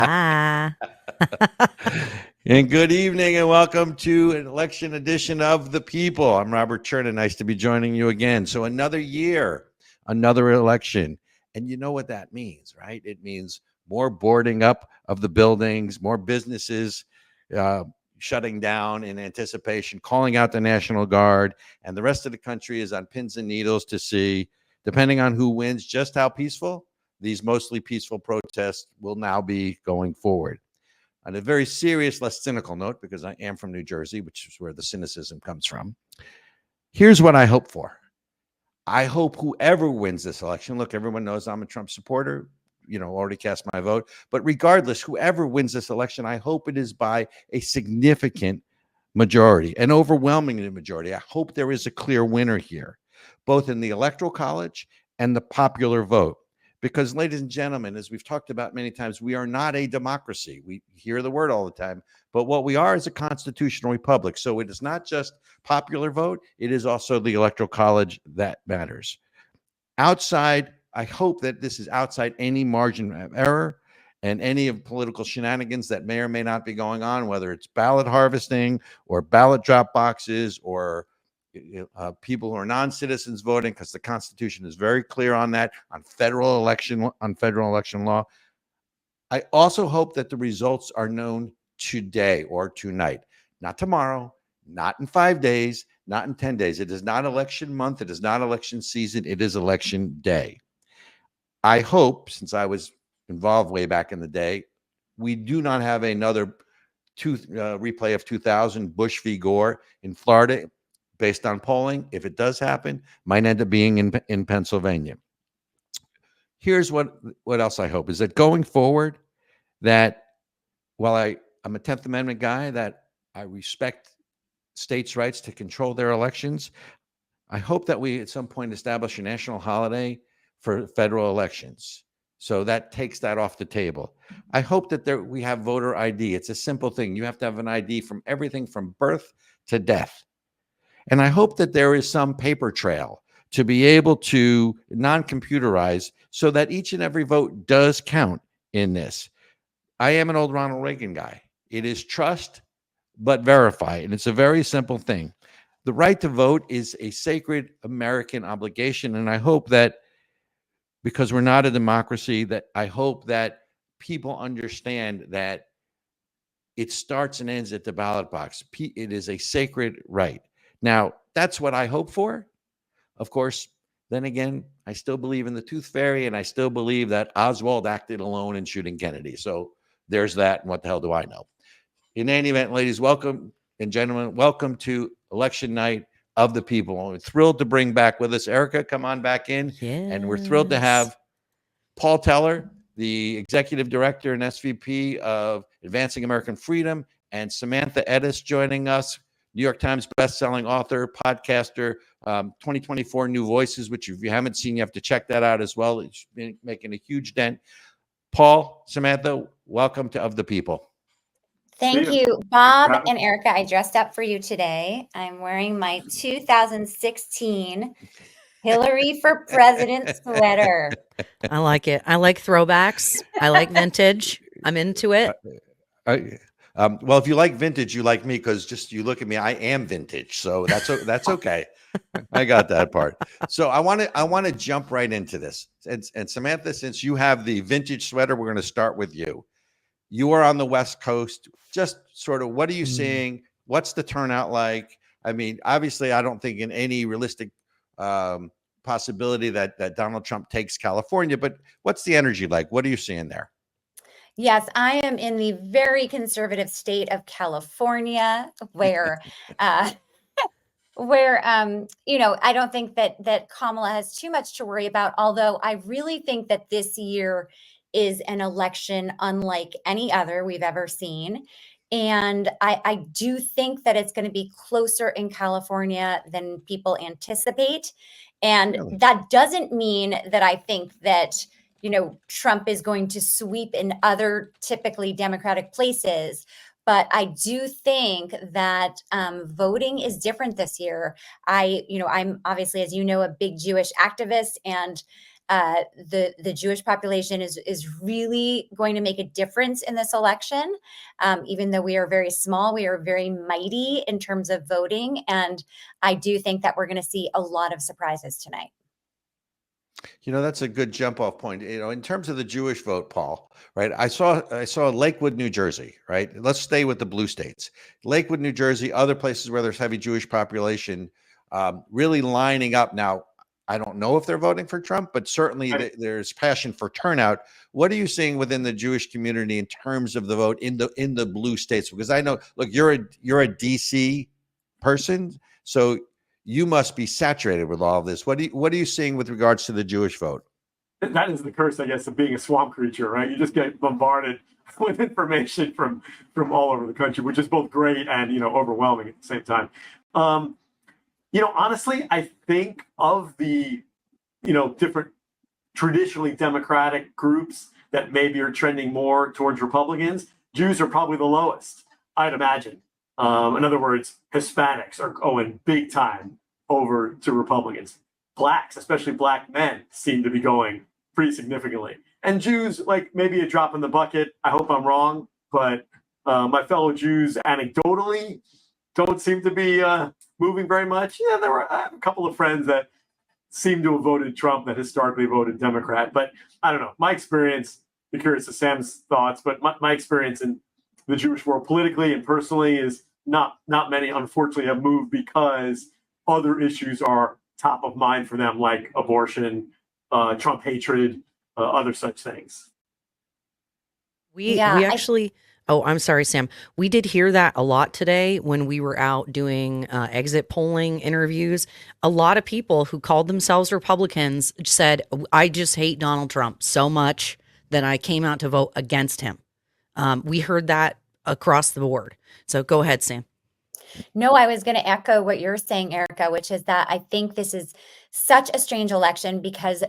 Ah. And good evening and welcome to an election edition of The People. I'm Robert Chernin. Nice to be joining you again. So another year, another election. And you know what that means, right? It means more boarding up of the buildings, more businesses shutting down in anticipation, calling out the National Guard. And the rest of the country is on pins and needles to see, depending on who wins, just how peaceful these mostly peaceful protests will now be going forward. On a very serious, less cynical note, because I am from New Jersey, which is where the cynicism comes from, here's what I hope for. I hope whoever wins this election, look, everyone knows I'm a Trump supporter, already cast my vote. But regardless, whoever wins this election, I hope it is by a significant majority, an overwhelming majority. I hope there is a clear winner here, both in the Electoral College and the popular vote. Because, ladies and gentlemen, as we've talked about many times, we are not a democracy. We hear the word all the time, but what we are is a constitutional republic. So it is not just popular vote, it is also the Electoral College that matters. Outside, I hope that this is outside any margin of error and any of political shenanigans that may or may not be going on, whether it's ballot harvesting or ballot drop boxes or people who are non-citizens voting, because the Constitution is very clear on that, on federal election law. I also hope that the results are known today or tonight, not tomorrow, not in 5 days, not in 10 days. It is not election month. It is not election season. It is election day. I hope, since I was involved way back in the day, we do not have another replay of 2000 Bush v. Gore in Florida. Based on polling, if it does happen, might end up being in Pennsylvania. Here's what else I hope is that going forward, that while I'm a 10th Amendment guy, that I respect states' rights to control their elections, I hope that we at some point establish a national holiday for federal elections. So that takes that off the table. I hope that we have voter ID. It's a simple thing. You have to have an ID from everything from birth to death. And I hope that there is some paper trail to be able to non-computerize so that each and every vote does count in this. I am an old Ronald Reagan guy. It is trust, but verify. And it's a very simple thing. The right to vote is a sacred American obligation. And I hope that, because we're not a democracy, that I hope that people understand that it starts and ends at the ballot box. It is a sacred right. Now, that's what I hope for. Of course, then again, I still believe in the tooth fairy, and I still believe that Oswald acted alone in shooting Kennedy. So there's that, and what the hell do I know? In any event, ladies, welcome, and gentlemen, welcome to election night of the people. We're thrilled to bring back with us Ericka. Come on back in. Yes. And we're thrilled to have Paul Teller, the executive director and SVP of Advancing American Freedom, and Samantha Ettus joining us, New York Times bestselling author, podcaster, 2024 New Voices, which if you haven't seen, you have to check that out as well. It's been making a huge dent. Paul, Samantha, welcome to Of the People. Thank you, Bob and Ericka. I dressed up for you today. I'm wearing my 2016 Hillary for President sweater. I like it. I like throwbacks. I like vintage. I'm into it. Well, if you like vintage, you like me, because just you look at me, I am vintage. So that's okay. I got that part. So I want to jump right into this. And Samantha, since you have the vintage sweater, we're going to start with you. You are on the West Coast. Just sort of, what are you seeing? What's the turnout like? I mean, obviously, I don't think in any realistic possibility that Donald Trump takes California, but what's the energy like? What are you seeing there? Yes, I am in the very conservative state of California, where I don't think that Kamala has too much to worry about, although I really think that this year is an election unlike any other we've ever seen. And I do think that it's going to be closer in California than people anticipate. And Really? that doesn't mean that I think that, Trump is going to sweep in other typically Democratic places. But I do think that voting is different this year. I'm obviously, as you know, a big Jewish activist, and the Jewish population is really going to make a difference in this election. Even though we are very small, we are very mighty in terms of voting. And I do think that we're going to see a lot of surprises tonight. That's a good jump off point. In terms of the Jewish vote, Paul, right? I saw Lakewood, New Jersey, right? Let's stay with the blue states. Lakewood, New Jersey, other places where there's heavy Jewish population, really lining up. Now, I don't know if they're voting for Trump, but certainly there's passion for turnout. What are you seeing within the Jewish community in terms of the vote in the blue states? Because I know, look, you're a DC person, so you must be saturated with all of this. What are you seeing with regards to the Jewish vote? That is the curse, I guess, of being a swamp creature, right? You just get bombarded with information from all over the country, which is both great and overwhelming at the same time. Honestly, I think of the different traditionally Democratic groups that maybe are trending more towards Republicans, Jews are probably the lowest, I'd imagine. In other words, Hispanics are going big time over to Republicans. Blacks, especially black men, seem to be going pretty significantly. And Jews, like maybe a drop in the bucket. I hope I'm wrong, but my fellow Jews anecdotally don't seem to be moving very much. Yeah, there were a couple of friends that seem to have voted Trump that historically voted Democrat. But I don't know. My experience, be curious to Sam's thoughts, but my experience in the Jewish world politically and personally is not many, unfortunately, have moved because other issues are top of mind for them, like abortion, Trump hatred, other such things. We actually, I'm sorry, Sam. We did hear that a lot today when we were out doing exit polling interviews. A lot of people who called themselves Republicans said, I just hate Donald Trump so much that I came out to vote against him. We heard that across the board. So go ahead, Sam. No, I was going to echo what you're saying, Ericka, which is that I think this is such a strange election because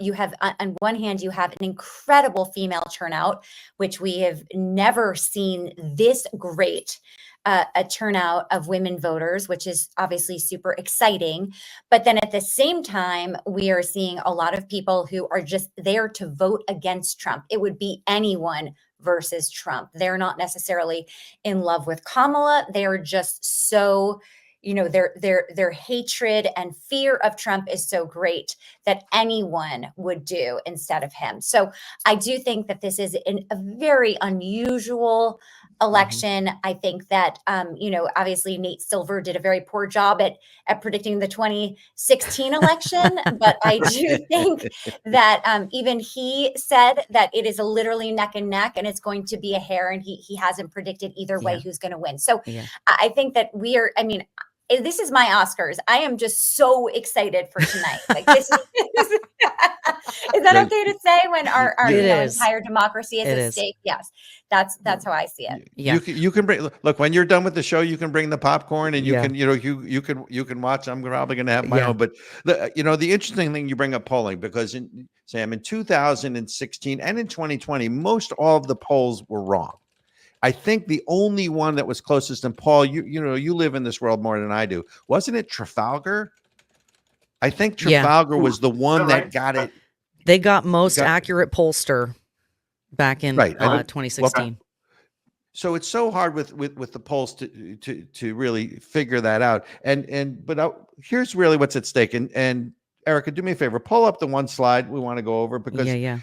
you have on one hand, you have an incredible female turnout, which we have never seen this great a turnout of women voters, which is obviously super exciting. But then at the same time, we are seeing a lot of people who are just there to vote against Trump. It would be anyone versus Trump. They're not necessarily in love with Kamala. They're just so, their hatred and fear of Trump is so great that anyone would do instead of him. So I do think that this is a very unusual election. I think that, obviously Nate Silver did a very poor job at predicting the 2016 election, but I do think that even he said that it is literally neck and neck and it's going to be a hair, and he hasn't predicted either way who's going to win. So I think that this is my Oscars. I am just so excited for tonight. Like this is that okay to say when our entire democracy is at stake? Yes, that's how I see it. Yeah, you can bring. Look, when you're done with the show, you can bring the popcorn and you can watch. I'm probably going to have my own. But the interesting thing, you bring up polling, because Sam, in 2016 and in 2020, most all of the polls were wrong. I think the only one that was closest, and Paul, you live in this world more than I do. Wasn't it Trafalgar? I think Trafalgar was the one that got it. They got most accurate pollster back in 2016. So it's so hard with the polls to really figure that out. But here's really what's at stake. And Ericka, do me a favor, pull up the one slide we want to go over, because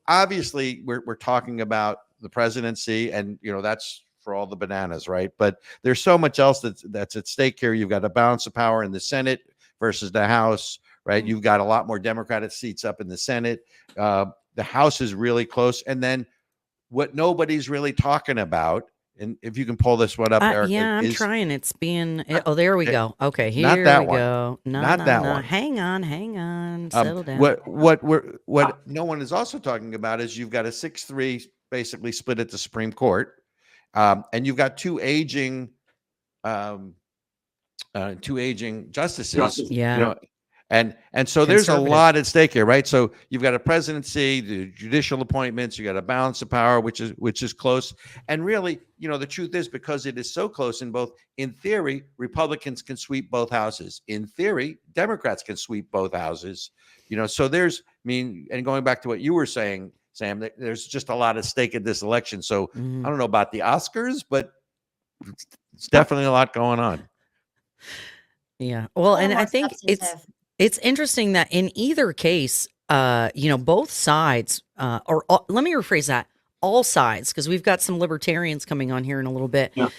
obviously we're talking about the presidency, and that's for all the bananas, right? But there's so much else that's at stake here. You've got a balance of power in the Senate versus the House, right? You've got a lot more Democratic seats up in the Senate. The House is really close. And then what nobody's really talking about, and if you can pull this one up, Ericka, I'm trying. It's being. There we go. Okay, here not that we go. Not that one. Hang on. Settle down. What no one is also talking about is you've got a 6-3 basically split at the Supreme Court, and you've got two aging justices. And so there's a Conservative. lot at stake here, right? So you've got a presidency, the judicial appointments, you got a balance of power, which is close. And really, the truth is, because it is so close in theory, Republicans can sweep both houses. In theory, Democrats can sweep both houses. So and going back to what you were saying, Sam, there's just a lot at stake in this election. So I don't know about the Oscars, but it's definitely a lot going on. Yeah. Well, and I think it's interesting that in either case, both sides, let me rephrase that, all sides, because we've got some libertarians coming on here in a little bit. Yeah.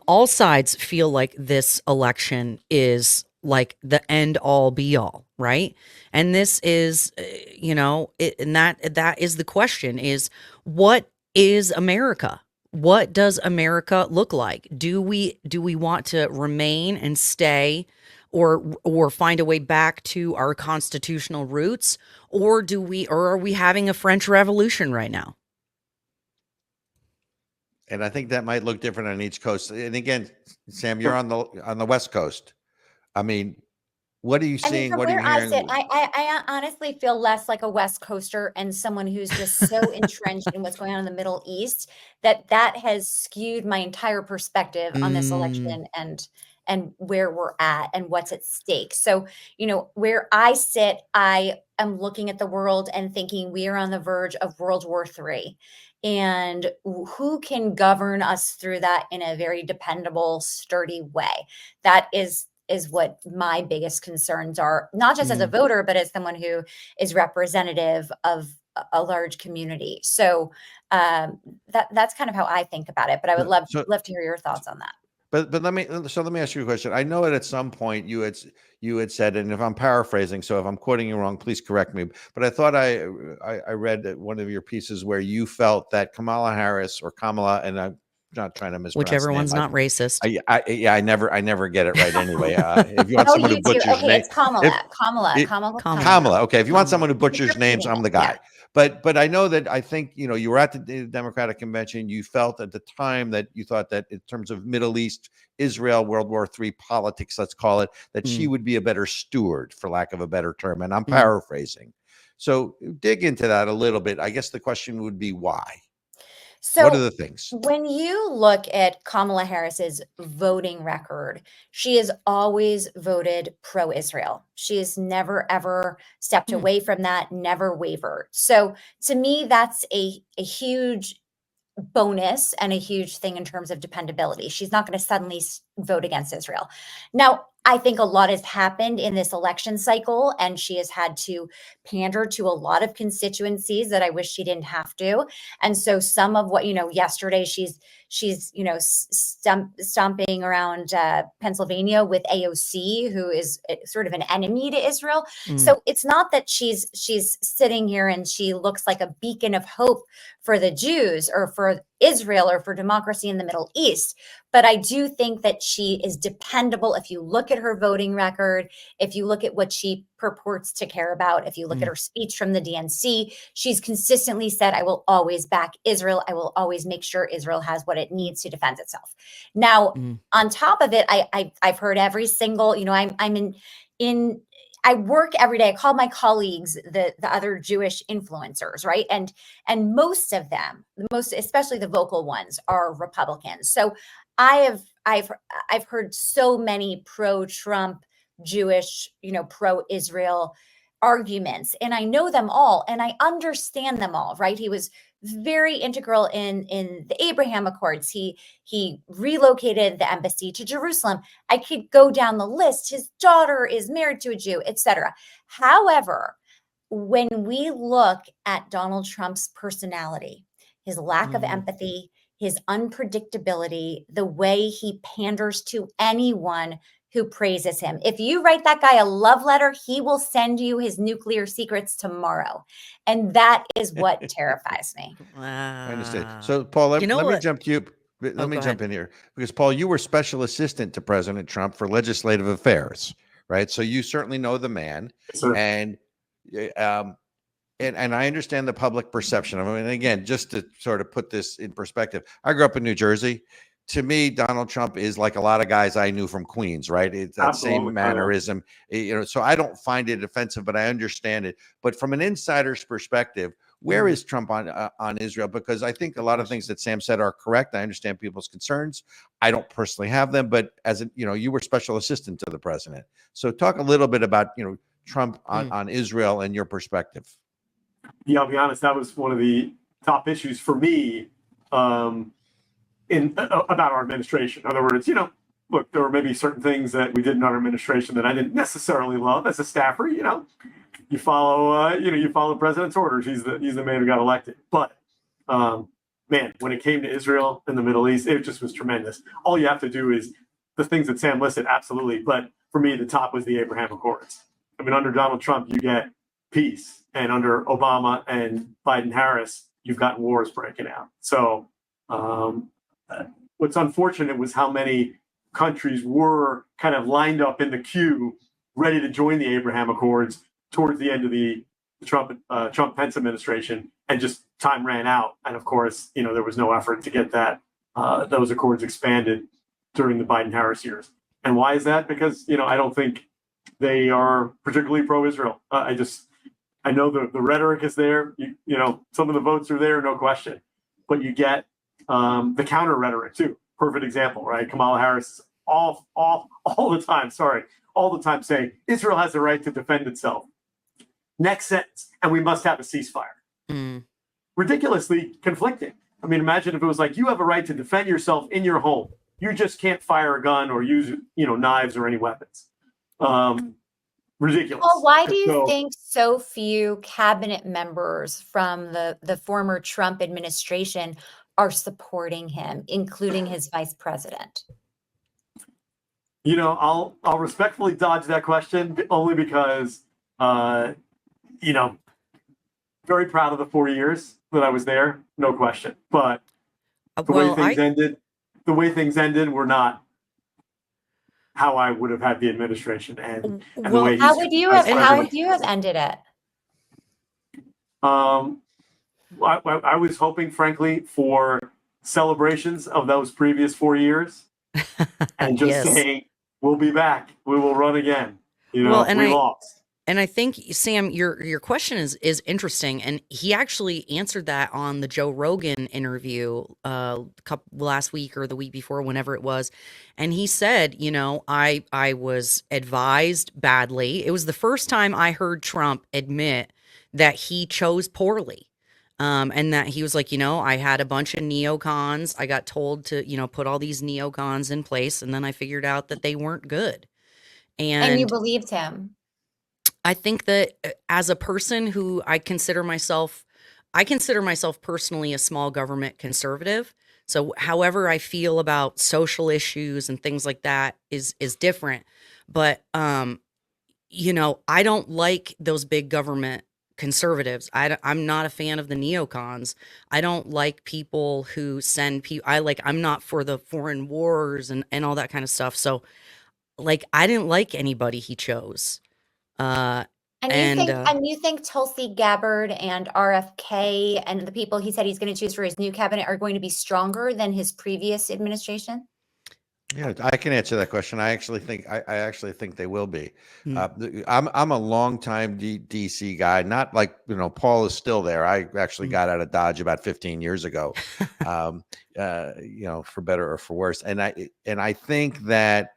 All sides feel like this election is like the end all be all, right? And this is, and that is the question: is what is America? What does America look like? Do we want to remain and stay, or find a way back to our constitutional roots, or are we having a French Revolution right now? And I think that might look different on each coast. And again, Sam, you're on the West Coast. I mean, what are you seeing? What are you hearing? I honestly feel less like a West Coaster and someone who's just so entrenched in what's going on in the Middle East that has skewed my entire perspective on this election and where we're at and what's at stake. So, where I sit, I am looking at the world and thinking we are on the verge of World War III. And who can govern us through that in a very dependable, sturdy way? That is what my biggest concerns are, not just as a voter, but as someone who is representative of a large community. So that's kind of how I think about it. But I would love to hear your thoughts on that. But let me ask you a question. I know that at some point you had said, and if I'm paraphrasing, so if I'm quoting you wrong, please correct me. But I thought I read one of your pieces where you felt that Kamala Harris or Kamala, and I'm not trying to mispronounce whichever one's not racist. I never get it right anyway. If you want someone who butchers names, it's Kamala. Okay, if you want someone who butchers names, I'm the guy. Yeah. But I know that I think you were at the Democratic convention. You felt at the time that you thought that in terms of Middle East, Israel, World War III politics, let's call it, that she would be a better steward, for lack of a better term. And I'm paraphrasing. So dig into that a little bit. I guess the question would be why. So what are the things? When you look at Kamala Harris's voting record, she has always voted pro-Israel. She has never, ever stepped away from that, never wavered. So to me, that's a huge bonus and a huge thing in terms of dependability. She's not going to suddenly vote against Israel. Now, I think a lot has happened in this election cycle, and she has had to pander to a lot of constituencies that I wish she didn't have to. And so some of what, yesterday she's stomping around Pennsylvania with AOC, who is sort of an enemy to Israel. So it's not that she's sitting here and she looks like a beacon of hope for the Jews or for Israel or for democracy in the Middle East. But I do think that she is dependable. If you look at her voting record, if you look at what she purports to care about, if you look at her speech from the DNC, she's consistently said, I will always back Israel. I will always make sure Israel has what it needs to defend itself. Now, on top of it, I've heard every single, I work every day. I call my colleagues the other Jewish influencers, right? And most of them, especially the vocal ones, are Republicans. So I've heard so many pro-Trump Jewish, pro-Israel arguments, and I know them all and I understand them all, right? He was very integral in the Abraham Accords. He relocated the embassy to Jerusalem. I could go down the list. His daughter is married to a Jew, etc. However, when we look at Donald Trump's personality, his lack of empathy, his unpredictability, the way he panders to anyone who praises him. If you write that guy a love letter, he will send you his nuclear secrets tomorrow. And that is what terrifies me. I understand. So, Paul, let me jump to you. Let me jump in here. Because, Paul, you were special assistant to President Trump for legislative affairs, right? So you certainly know the man. Sure. And I understand the public perception of him. And again, just to sort of put this in perspective, I grew up in New Jersey. to me, Donald Trump is like a lot of guys I knew from Queens, right? It's that Absolutely. same mannerism, so I don't find it offensive, but I understand it. But from an insider's perspective, where is Trump on Israel? Because I think a lot of things that Sam said are correct. I understand people's concerns. I don't personally have them, but as you were special assistant to the president. So talk a little bit about, Trump on Israel and your perspective. Yeah, I'll be honest. That was one of the top issues for me about our administration. In other words, look, there were maybe certain things that we did in our administration that I didn't necessarily love as a staffer. You follow the president's orders. He's the man who got elected. But man, when it came to Israel and the Middle East, it just was tremendous. All you have to do is the things that Sam listed, absolutely. But for me, the top was the Abraham Accords. I mean, under Donald Trump, you get peace, and under Obama and Biden-Harris, you've got wars breaking out. So what's unfortunate was how many countries were kind of lined up in the queue, ready to join the Abraham Accords towards the end of the Trump-Pence administration, and just time ran out. And of course, there was no effort to get those accords expanded during the Biden-Harris years. And why is that? Because, I don't think they are particularly pro-Israel. I know the rhetoric is there. Some of the votes are there, no question. But you get the counter rhetoric too. Perfect example, right? Kamala Harris all the time saying Israel has the right to defend itself. Next sentence, and we must have a ceasefire. Ridiculously conflicting. I mean, imagine if it was like, you have a right to defend yourself in your home. You just can't fire a gun or use, knives or any weapons. Ridiculous. Well, why do you think so few cabinet members from the former Trump administration are supporting him, including his vice president? I'll respectfully dodge that question only because, very proud of the 4 years that I was there, no question. But the way things ended were not how I would have had the administration end. And the way how would you have ended it? I was hoping, frankly, for celebrations of those previous 4 years, and just saying, "We'll be back. We will run again." We lost. And I think, Sam, your question is interesting, and he actually answered that on the Joe Rogan interview last week or the week before, whenever it was. And he said, I was advised badly. It was the first time I heard Trump admit that he chose poorly. And that he was like, I had a bunch of neocons. I got told to, put all these neocons in place, and then I figured out that they weren't good. And you believed him. I think that as a person who I consider myself personally a small government conservative. So however I feel about social issues and things like that is different. But, I don't like those big government conservatives. I'm not a fan of the neocons. I don't like people who send people. I'm not for the foreign wars and all that kind of stuff. So I didn't like anybody he chose. And you think Tulsi Gabbard and RFK and the people he said he's going to choose for his new cabinet are going to be stronger than his previous administration? Yeah, I can answer that question. I actually think they will be. I'm a longtime DC guy. Not like Paul is still there. I actually got out of Dodge about 15 years ago. For better or for worse. And I think that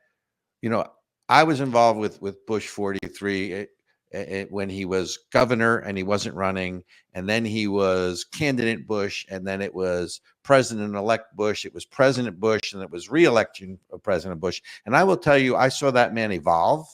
I was involved with Bush 43 when he was governor and he wasn't running, and then he was candidate Bush, and then it was President-elect Bush, it was President Bush, and it was re-election of President Bush. And I will tell you, I saw that man evolve.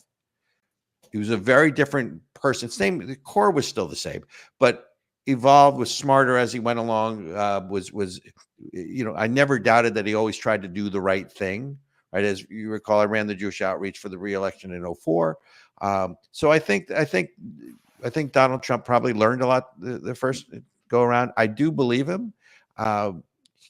He was a very different person. The core was still the same, but evolved, was smarter as he went along. I never doubted that he always tried to do the right thing. Right, as you recall, I ran the Jewish outreach for the re-election in 2004. So I think Donald Trump probably learned a lot the first go around. I do believe him.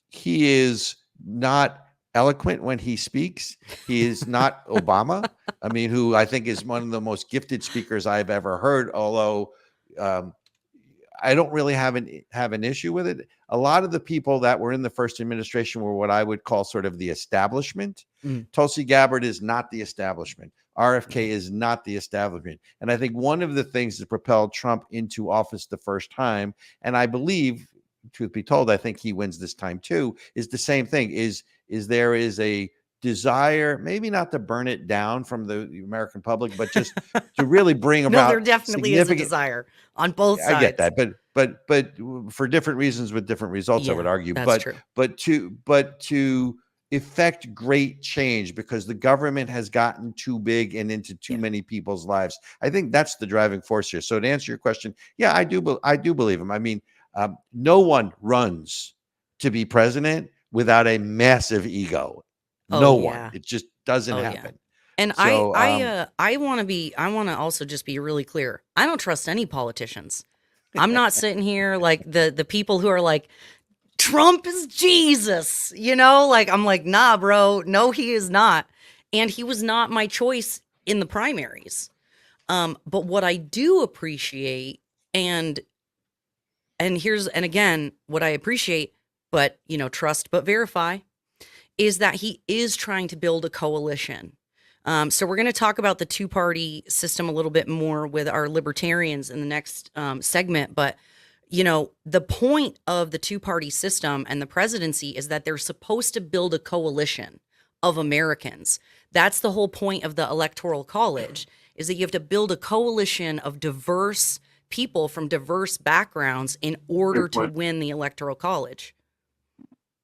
He is not eloquent when he speaks. He is not Obama. I mean, who I think is one of the most gifted speakers I've ever heard. Although I don't really have an issue with it. A lot of the people that were in the first administration were what I would call sort of the establishment. Tulsi Gabbard is not the establishment. RFK is not the establishment. And I think one of the things that propelled Trump into office the first time, and I believe, truth be told, I think he wins this time too, is the same thing, is there is a desire, maybe not to burn it down from the American public, but just to really bring about. No, there definitely is a desire on both sides. I get that, but for different reasons with different results, I would argue. That's true. But to effect great change because the government has gotten too big and into too many people's lives, I think that's the driving force here. So to answer your question, yeah, I do believe him. I mean, no one runs to be president without a massive ego. No one. It just doesn't happen. And so, I want to also just be really clear. I don't trust any politicians. I'm not sitting here like the people who are like, Trump is Jesus, like, I'm like, nah, bro, no, he is not. And he was not my choice in the primaries. But what I do appreciate and again, what I appreciate, but trust but verify, is that he is trying to build a coalition. So we're going to talk about the two-party system a little bit more with our libertarians in the next segment. But, the point of the two-party system and the presidency is that they're supposed to build a coalition of Americans. That's the whole point of the Electoral College, is that you have to build a coalition of diverse people from diverse backgrounds in order to win the Electoral College.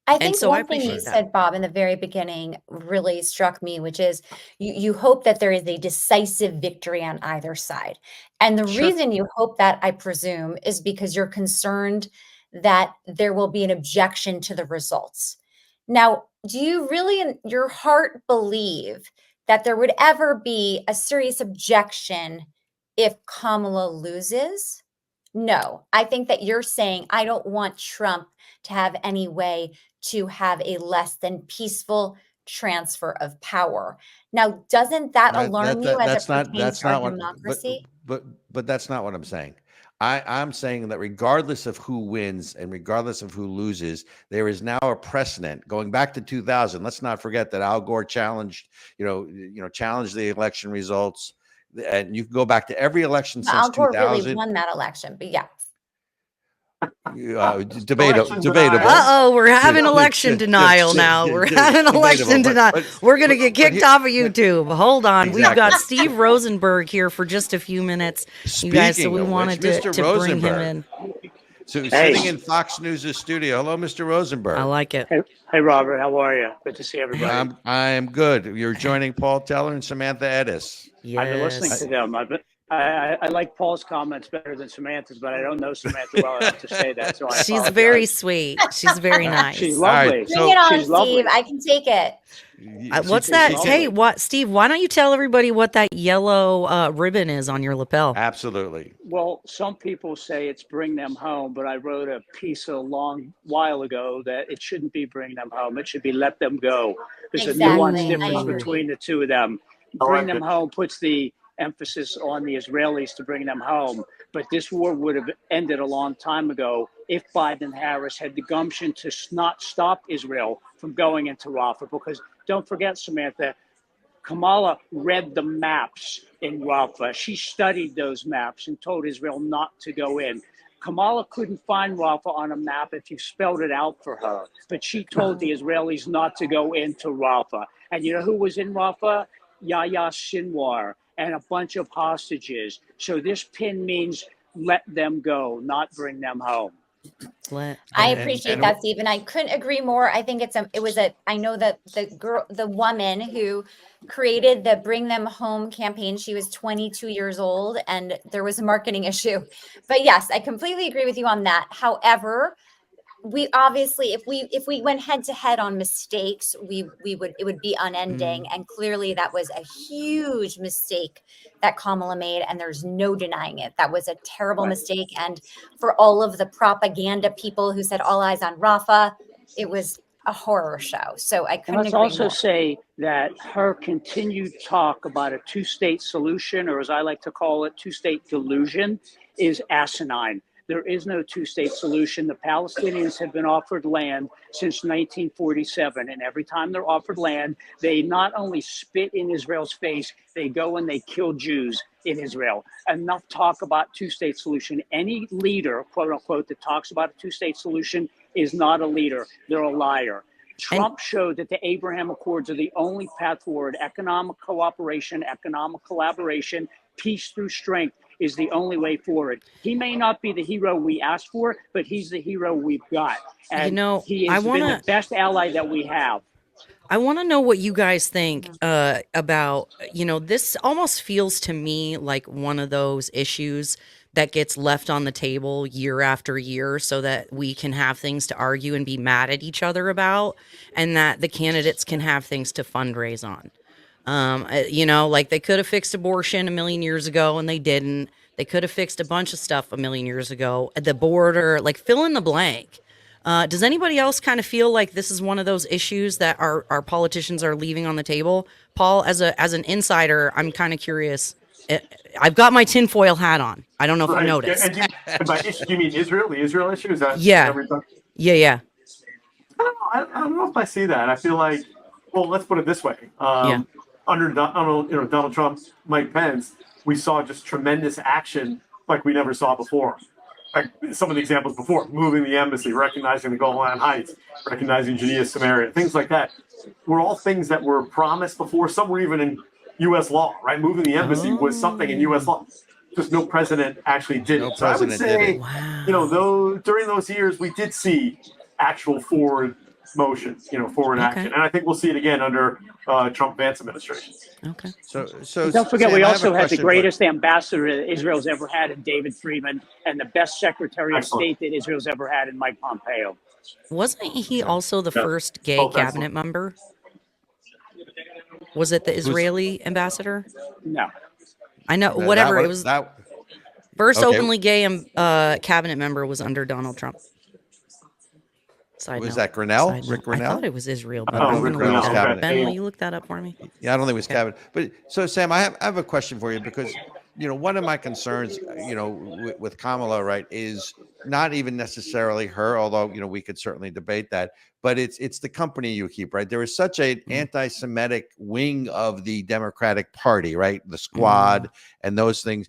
I think one thing you said, Bob, in the very beginning really struck me, which is you hope that there is a decisive victory on either side. And the reason you hope that, I presume, is because you're concerned that there will be an objection to the results. Now, do you really in your heart believe that there would ever be a serious objection if Kamala loses? No, I think that you're saying, I don't want Trump to have any way to have a less than peaceful transfer of power. Now, doesn't that alarm you as it pertains to our democracy? But that's not what I'm saying. I'm saying that regardless of who wins and regardless of who loses, there is now a precedent going back to 2000. Let's not forget that Al Gore challenged the election results. And you can go back to every election since 2000. Al Gore really won that election, but yeah. Debatable. We're having election denial now. We're having election denial. We're going to get kicked off of YouTube. Hold on. Exactly. We've got Steve Rosenberg here for just a few minutes, you guys, so we wanted to bring him in. So sitting in Fox News' studio. Hello, Mr. Rosenberg. I like it. Hey, Robert. How are you? Good to see everybody. I'm good. You're joining Paul Teller and Samantha Ettus. Yes. I've been listening to them. I like Paul's comments better than Samantha's, but I don't know Samantha well enough to say that. So she's very sweet. She's very nice. She's lovely. Right, Bring it on, Steve. Lovely. I can take it. What's that? Hey, Steve? Why don't you tell everybody what that yellow ribbon is on your lapel? Absolutely. Well, some people say it's bring them home, but I wrote a piece a long while ago that it shouldn't be bring them home. It should be let them go. There's a nuanced difference between the two of them. Bring them home puts the emphasis on the Israelis to bring them home. But this war would have ended a long time ago if Biden and Harris had the gumption to not stop Israel from going into Rafah. Because don't forget, Samantha, Kamala read the maps in Rafah. She studied those maps and told Israel not to go in. Kamala couldn't find Rafah on a map if you spelled it out for her. But she told the Israelis not to go into Rafah. And you know who was in Rafah? Yahya Sinwar and a bunch of hostages. So this pin means let them go, not bring them home. I appreciate that, Steve, and I couldn't agree more. I think I know that the woman who created the Bring Them Home campaign, she was 22 years old, and there was a marketing issue. But yes, I completely agree with you on that. However, we obviously, if we went head to head on mistakes, it would be unending. And clearly that was a huge mistake that Kamala made, and there's no denying it. That was a terrible mistake. And for all of the propaganda people who said all eyes on Rafah, it was a horror show. So I couldn't agree also more. Say that her continued talk about a two-state solution, or as I like to call it, two-state delusion, is asinine. There is no two-state solution. The Palestinians have been offered land since 1947, and every time they're offered land, they not only spit in Israel's face, they go and they kill Jews in Israel. Enough talk about two-state solution. Any leader, quote unquote, that talks about a two-state solution is not a leader. They're a liar. Trump showed that the Abraham Accords are the only path forward. Economic cooperation, economic collaboration, peace through strength is the only way forward. He may not be the hero we asked for, but he's the hero we've got. And he has been the best ally that we have. I want to know what you guys think about, this almost feels to me like one of those issues that gets left on the table year after year so that we can have things to argue and be mad at each other about, and that the candidates can have things to fundraise on. Like they could have fixed abortion a million years ago and they didn't. They could have fixed a bunch of stuff a million years ago at the border, like fill in the blank. Does anybody else kind of feel like this is one of those issues that our politicians are leaving on the table? Paul, as an insider, I'm kind of curious. I've got my tinfoil hat on. I don't know if you noticed. Yeah, and by issue, you mean Israel? The Israel issue? Is that yeah. Yeah. I don't know if I see that. I feel like, well, let's put it this way. Under Donald Trump, Mike Pence, we saw just tremendous action like we never saw before. Like some of the examples before, moving the embassy, recognizing the Golan Heights, recognizing Judea, Samaria, things like that, were all things that were promised before. Some were even in U.S. law, right? Moving the embassy was something in U.S. law. Just no president actually did it. So I would say, during those years, we did see actual forward motion, forward action. And I think we'll see it again under Trump-Vance administration. Okay. So don't forget, Sam, we also had the question greatest ambassador that Israel's ever had in David Friedman, and the best Secretary of State that Israel's ever had in Mike Pompeo. Wasn't he also the first gay cabinet member? Was it the Israeli ambassador? No. I know, whatever. It was first openly gay cabinet member was under Donald Trump. Was that Grinnell? Rick Grinnell? I thought it was Israel, but I'm going to look that up. Ben, will you look that up for me? Yeah, I don't think it was cabinet. But so, Sam, I have a question for you because, one of my concerns, with Kamala, right, is not even necessarily her, although, we could certainly debate that, but it's the company you keep, right? There is such an anti-Semitic wing of the Democratic Party, right? The squad and those things.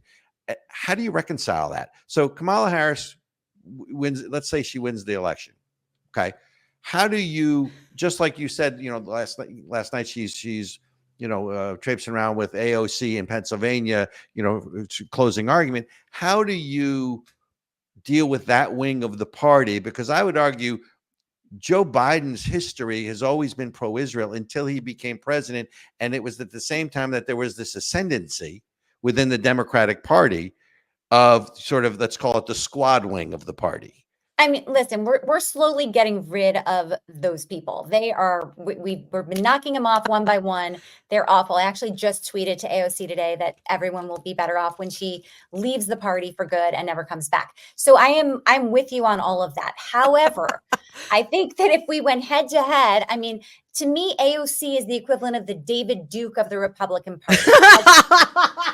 How do you reconcile that? So Kamala Harris wins, let's say she wins the election. Okay. How do you, just like you said, last night she's traipsing around with AOC in Pennsylvania, closing argument. How do you deal with that wing of the party? Because I would argue Joe Biden's history has always been pro-Israel until he became president. And it was at the same time that there was this ascendancy within the Democratic Party of sort of, let's call it the squad wing of the party. I mean, listen, we're slowly getting rid of those people. We've been knocking them off one by one. They're awful. I actually just tweeted to AOC today that everyone will be better off when she leaves the party for good and never comes back. So I'm with you on all of that. However, I think that if we went head to head, I mean, to me, AOC is the equivalent of the David Duke of the Republican Party.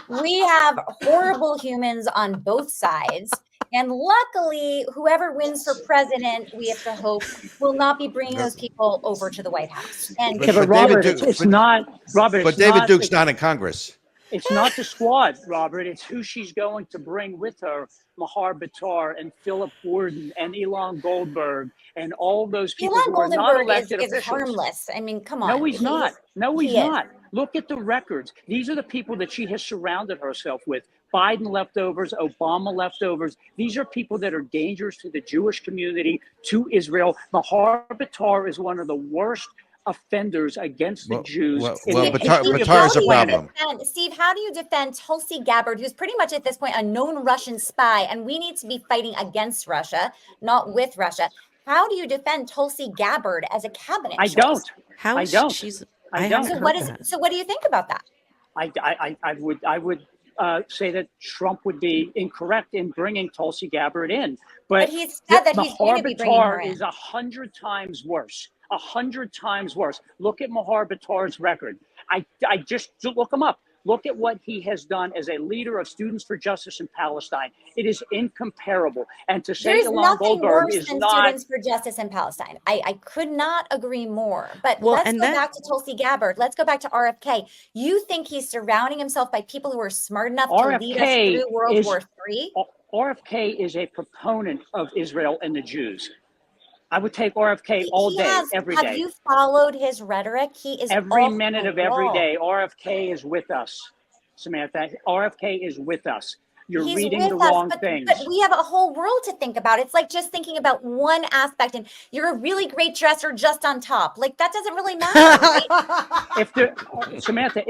We have horrible humans on both sides. And luckily, whoever wins for president, we have to hope, will not be bringing those people over to the White House. And but Robert, it's not Robert. But David Duke's not in Congress. It's not the squad, Robert. It's who she's going to bring with her: Mahar Bitar and Philip Gordon and Elon Goldberg and all those people who are not elected officials. Is harmless. I mean, come on. No, he's not. No, he's not. Look at the records. These are the people that she has surrounded herself with. Biden leftovers, Obama leftovers. These are people that are dangerous to the Jewish community, to Israel. Mahar Bitar is one of the worst offenders against the Jews. Bitar is a problem. Steve, how do you defend Tulsi Gabbard, who's pretty much at this point a known Russian spy, and we need to be fighting against Russia, not with Russia? How do you defend Tulsi Gabbard as a cabinet choice? I don't. So what do you think about that? I would say that Trump would be incorrect in bringing Tulsi Gabbard in, but he said that he's going to be bringing her in. Is 100 times worse. 100 times worse. Look at Mahar Bitar's record. I just look him up. Look at what he has done as a leader of Students for Justice in Palestine. It is incomparable. And to say There's Ilan nothing Goldberg worse is than not Students for Justice in Palestine. I could not agree more. But Well, let's and go that- back to Tulsi Gabbard. Let's go back to RFK. You think he's surrounding himself by people who are smart enough to lead us RFK through World is- War III? RFK is a proponent of Israel and the Jews. I would take RFK all day, every day. Have you followed his rhetoric? He is Every off minute the of every wall. day. RFK is with us, Samantha. RFK is with us. You're He's reading with the us, wrong but, things. But we have a whole world to think about. It's like just thinking about one aspect, and you're a really great dresser just on top. Like that doesn't really matter. Right? Samantha,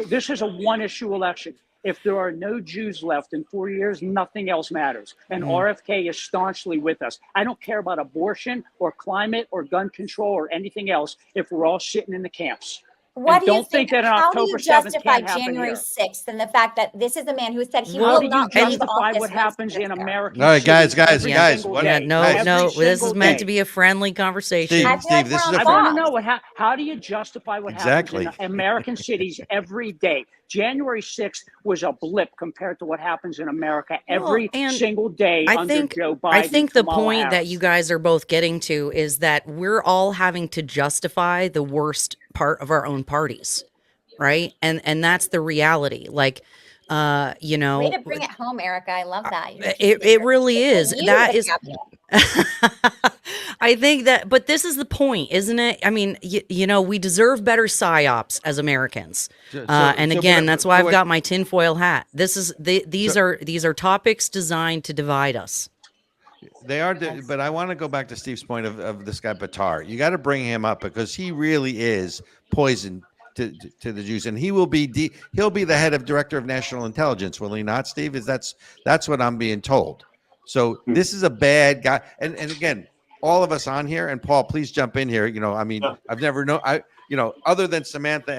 this is a one-issue election. If there are no Jews left in 4 years, nothing else matters. And RFK is staunchly with us. I don't care about abortion or climate or gun control or anything else if we're all sitting in the camps. What do you don't think that on How do October you 7th justify can't happen January here. 6th and the fact that this is a man who said he How will do you not leave justify office what once happens he in gets there? American All right, guys, cities guys, every guys, single what- Yeah, day? no, Guys. no. Every This is single meant day. to be a friendly conversation. Steve, I feel like this we're is on a- I want to Fox. know how do you justify what Exactly. happens in American cities every day? January 6th was a blip compared to what happens in America every and single day under Joe Biden. I think the Kamala point that Harris. you guys are both getting to is that we're all having to justify the worst part of our own parties, right? And that's the reality. Like, you know, Way to bring it home, Erica. I love that. it really is. You, That the is. capital. I think that, but this is the point, isn't it? I mean, you know, we deserve better psyops as Americans. And again, that's why I've got my tinfoil hat. This is these are topics designed to divide us. They are, but I want to go back to Steve's point of this guy Batar. You got to bring him up because he really is poison to the Jews, and he will be he'll be the head of director of national intelligence, will he not, Steve? That's what I'm being told. So this is a bad guy, and again, all of us on here, and Paul, please jump in here. You know, I mean, I've never known other than Samantha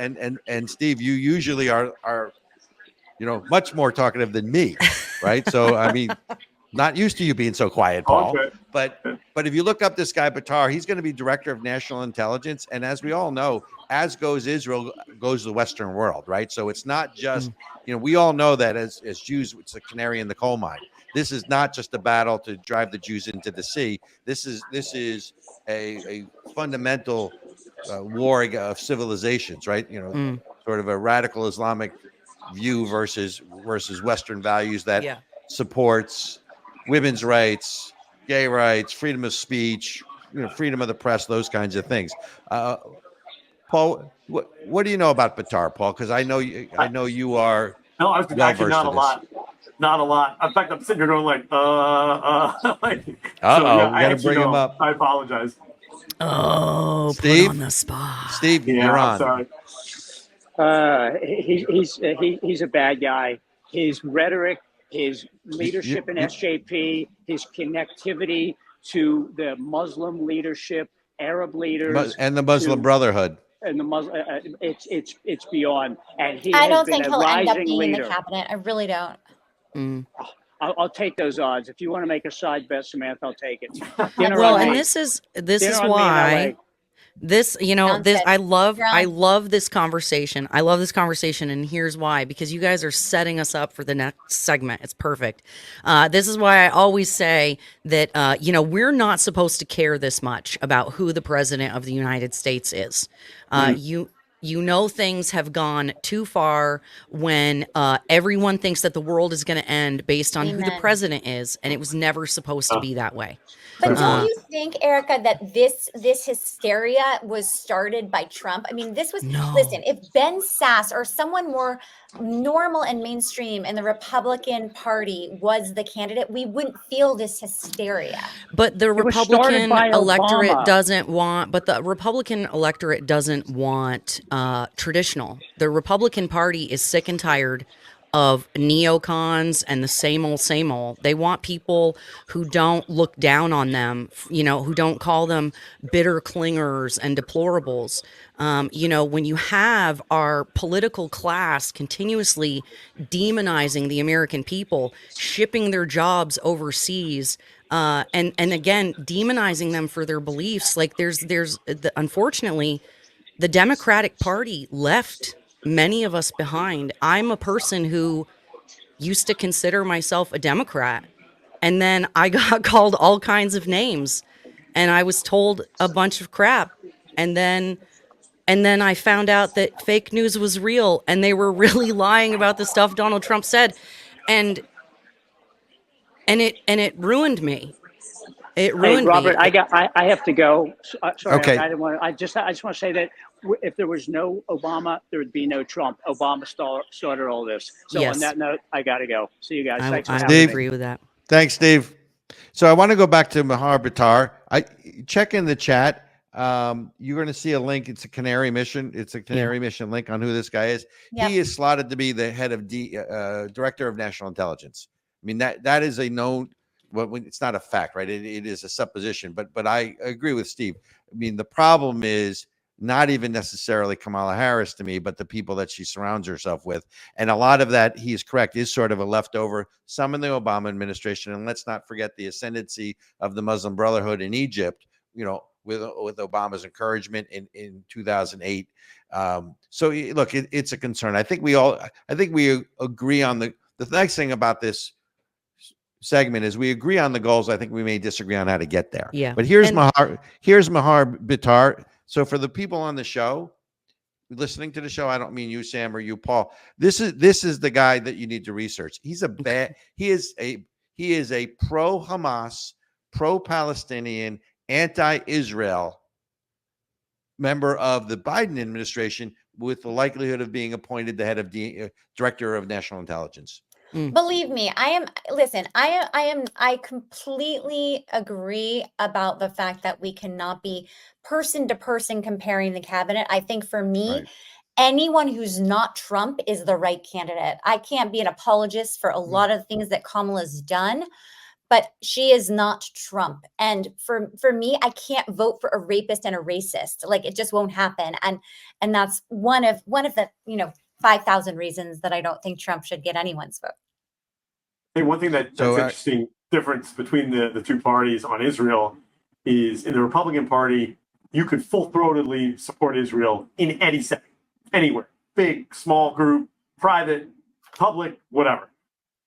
and Steve, you usually are much more talkative than me, right? So I mean. Not used to you being so quiet, Paul. Okay. But if you look up this guy Batar, he's going to be director of national intelligence, and as we all know, as goes Israel, goes the Western world, right? So it's not just we all know that as Jews, it's a canary in the coal mine. This is not just a battle to drive the Jews into the sea. This is a fundamental war of civilizations, right? Sort of a radical Islamic view versus Western values that supports women's rights, gay rights, freedom of speech, freedom of the press, those kinds of things. Paul, what do you know about Batar, Paul? Because I know you are. No, I was actually not a lot. Not a lot. In fact, I'm sitting here going like, like, we got to bring him up. I apologize. Oh, Steve? put on the spot. Steve, you're on. Sorry. He's a bad guy. His rhetoric, his leadership in SJP, his connectivity to the Muslim leadership, Arab leaders, and the Muslim Brotherhood. And the Muslim, it's beyond. And I has don't been think a he'll end up rising being in leader. the cabinet. I really don't. I'll take those odds. If you want to make a side bet, Samantha, I'll take it. Well, and this is why. This, I love this conversation. I love this conversation, and here's why, because you guys are setting us up for the next segment. It's perfect. This is why I always say that, we're not supposed to care this much about who the president of the United States is. Things have gone too far when everyone thinks that the world is going to end based on who the president is, and it was never supposed to be that way. But don't you think, Erica, that this hysteria was started by Trump? I mean, listen, if Ben Sass or someone more normal and mainstream in the Republican Party was the candidate, we wouldn't feel this hysteria. But the Republican electorate Obama. doesn't want traditional. The Republican Party is sick and tired of neocons and the same old. They want people who don't look down on them, who don't call them bitter clingers and deplorables. When you have our political class continuously demonizing the American people, shipping their jobs overseas, and again, demonizing them for their beliefs, like unfortunately, the Democratic Party left many of us behind. I'm a person who used to consider myself a Democrat, and then I got called all kinds of names, and I was told a bunch of crap, and then I found out that fake news was real, and they were really lying about the stuff Donald Trump said, and it ruined me. It Hey, ruined Robert, me. I have to go. Sorry, Okay. I didn't want to, I just want to say that if there was no Obama, there would be no Trump. Obama started all this. So Yes. on that note, I got to go. See you guys. Thanks for I having Steve. me. agree with that. Thanks, Steve. So I want to go back to Mahar Bitar. I check in the chat. You're going to see a link. It's a Canary Mission. It's a Canary Mission link on who this guy is. Yep. He is slotted to be the head of Director of National Intelligence. I mean, that is a known. Well, it's not a fact, right? It is a supposition. But I agree with Steve. I mean, the problem is not even necessarily Kamala Harris to me, but the people that she surrounds herself with. And a lot of that, he is correct, is sort of a leftover, some in the Obama administration. And let's not forget the ascendancy of the Muslim Brotherhood in Egypt, with Obama's encouragement in 2008. So look, it's a concern. I think we agree on the next thing about this segment is we agree on the goals. I think we may disagree on how to get there. Yeah. But here's Mahar Bitar. So for the people on the show, listening to the show, I don't mean you, Sam, or you, Paul. This is the guy that you need to research. He is a pro-Hamas, pro-Palestinian, anti-Israel member of the Biden administration with the likelihood of being appointed the head of Director of National Intelligence. Believe me, I completely agree about the fact that we cannot be person to person comparing the cabinet. I think for me, Right. anyone who's not Trump is the right candidate. I can't be an apologist for a lot of things that Kamala's done, but she is not Trump. And for me, I can't vote for a rapist and a racist. Like, it just won't happen. And that's one of the 5,000 reasons that I don't think Trump should get anyone's vote. Hey, one thing that's interesting difference between the two parties on Israel is in the Republican Party, you could full-throatedly support Israel in any setting, anywhere, big, small group, private, public, whatever.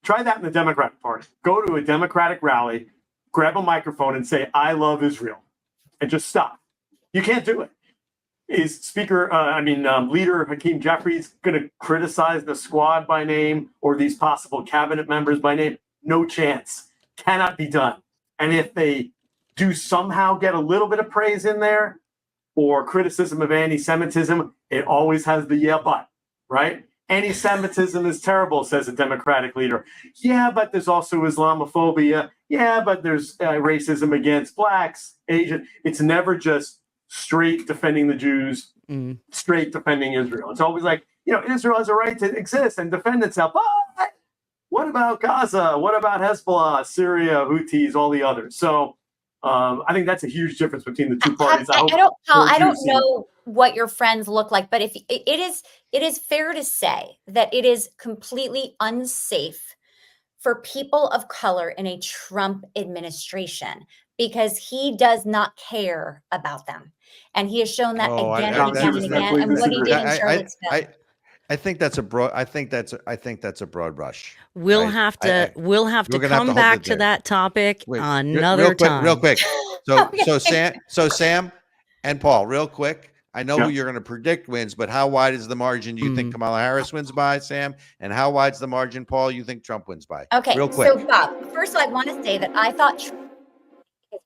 Try that in the Democratic Party. Go to a Democratic rally, grab a microphone and say, I love Israel, and just stop. You can't do it. Is Leader Hakeem Jeffries going to criticize the squad by name or these possible cabinet members by name? No chance. Cannot be done. And if they do somehow get a little bit of praise in there or criticism of anti-Semitism, it always has the yeah, but, right? Anti-Semitism is terrible, says a Democratic leader. Yeah, but there's also Islamophobia. Yeah, but there's racism against blacks, Asian. It's never just straight defending the Jews, straight defending Israel. It's always like, Israel has a right to exist and defend itself. But what about Gaza? What about Hezbollah, Syria, Houthis, all the others? So I think that's a huge difference between the two parties. I don't know what your friends look like, but if it is fair to say that it is completely unsafe for people of color in a Trump administration because he does not care about them. And he has shown that again and again and again. And what he did in Charlottesville. I think that's a broad brush. We'll have to come back to that topic another time. Real quick. So Sam and Paul, real quick. I know who you're going to predict wins, but how wide is the margin you think Kamala Harris wins by, Sam? And how wide's the margin, Paul, you think Trump wins by? Okay, real quick. So Bob, first of all, I want to say that I thought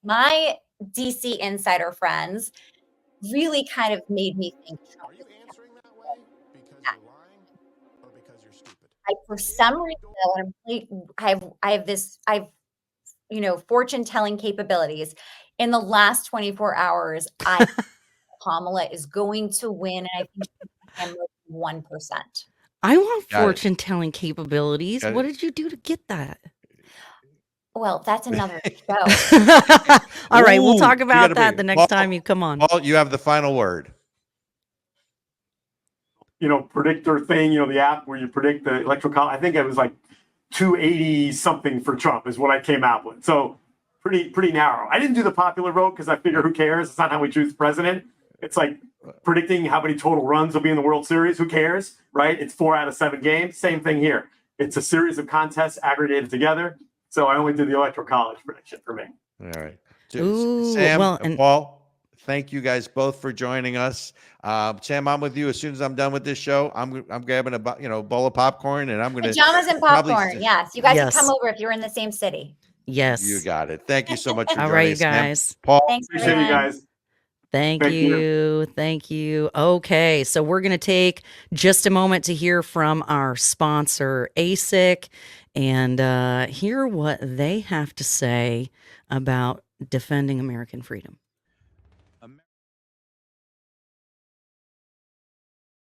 my DC insider friends really kind of made me think Trump. Are you answering that way because you're lying or because you're stupid? For some reason, I have fortune telling capabilities. In the last 24 hours, Kamala is going to win, and I think 1%. I want fortune telling capabilities. What did you do to get that? Well, that's another show. All right, we'll talk about that the next time you come on. Paul, you have the final word. Predictor thing, the app where you predict the electoral college. I think it was like 280 something for Trump is what I came out with. So pretty narrow. I didn't do the popular vote because I figure who cares? It's not how we choose the president. It's like predicting how many total runs will be in the World Series. Who cares, right? It's 4 out of 7 games. Same thing here. It's a series of contests aggregated together. So I only did the Electoral College prediction for me. All right. Ooh, Sam well, and Paul, thank you guys both for joining us. Sam, I'm with you. As soon as I'm done with this show, I'm grabbing a bowl of popcorn, and I'm going to pajamas and popcorn. Yes, you guys Yes. can come over if you're in the same city. Yes. You got it. Thank you so much for All joining right, you us, Sam. guys. Paul, Thanks, Appreciate you everyone. guys. Thank Thank you. you. Thank you. Okay, so we're going to take just a moment to hear from our sponsor, ASIC, and hear what they have to say about defending American freedom.